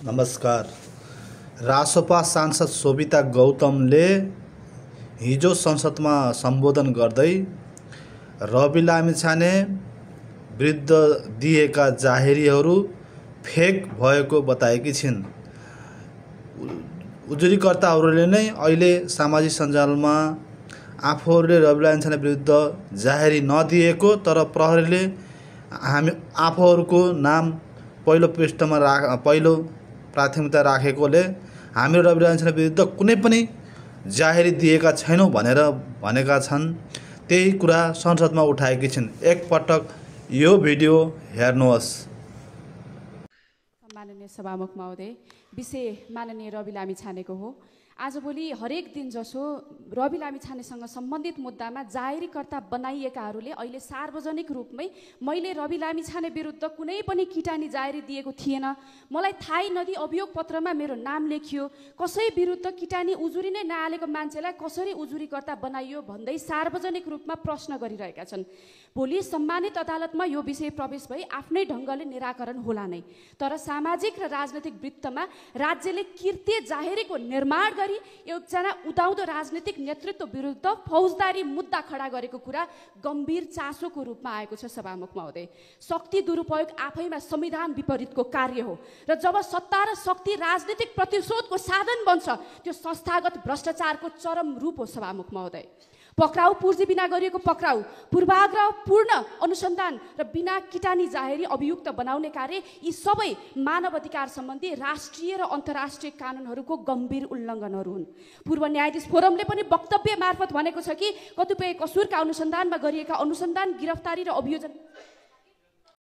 नमस्कार। रासोपा सांसद शोभिता गौतमले हिजो संसदमा सम्बोधन गर्दै रवि लामिछाने विरुद्ध दिएका जाहेरीहरू फेक भएको बताएकी छिन्। उजुरीकर्ताहरूले नै अहिले सामाजिक सञ्जालमा आफूहरूले रवि लामिछाने विरुद्ध जाहेरी नदिएको तर प्रहरीले आफूहरूको नाम पहिलो पृष्ठमा पहिलो प्राथमिकता राखेकोले हामी रवि लामिछाने विरुद्ध कुनै पनि जाहेरी दिएका छैनौँ भनेर भनेका छन्। त्यही कुरा संसदमा उठाएकी छिन्। एकपटक यो भिडियो हेर्नुहोस्। माननीय सभामुख महोदय, विषय माननीय रवि लामिछानेको हो। आजभोलि हरेक दिन जसो रवि लामिछानेसँग सम्बन्धित मुद्दामा जाहेरीकर्ता बनाइएकाहरूले अहिले सार्वजनिक रूपमै मैले रवि लामिछाने विरुद्ध कुनै पनि किटानी जाहेरी दिएको थिएन, मलाई थाहै नदी अभियोग पत्रमा मेरो नाम लेखियो, कसै विरुद्ध किटानी उजुरी नै नहालेको मान्छेलाई कसरी उजुरीकर्ता बनाइयो भन्दै सार्वजनिक रूपमा प्रश्न गरिरहेका छन्। भोलि सम्मानित अदालतमा यो विषय प्रवेश भई आफ्नै ढङ्गले निराकरण होला नै, तर सामाजिक र राजनैतिक वृत्तमा राज्यले कृत्य जाहेरीको निर्माण गरी एकजना उदाउँदो राजनीतिक नेतृत्व विरुद्ध फौजदारी मुद्दा खडा गरेको कुरा गम्भीर चासोको रूपमा आएको छ। सभामुख महोदय, शक्ति दुरुपयोग आफैमा संविधान विपरीतको कार्य हो र जब सत्ता र शक्ति राजनीतिक प्रतिशोधको साधन बन्छ त्यो संस्थागत भ्रष्टाचारको चरम रूप हो। सभामुख महोदय, पक्राउ पूर्जी बिना गरिएको पक्राउ, पूर्वाग्रह पूर्ण अनुसन्धान र बिना किटानी जाहेरी अभियुक्त बनाउने कार्य यी सबै मानव अधिकार सम्बन्धी राष्ट्रिय र अन्तर्राष्ट्रिय कानुनहरूको गम्भीर उल्लङ्घनहरू हुन्। पूर्व न्यायाधीश फोरमले पनि वक्तव्य मार्फत भनेको छ कि कतिपय कसुरका अनुसन्धानमा गरिएका अनुसन्धान, गिरफ्तारी र अभियोजन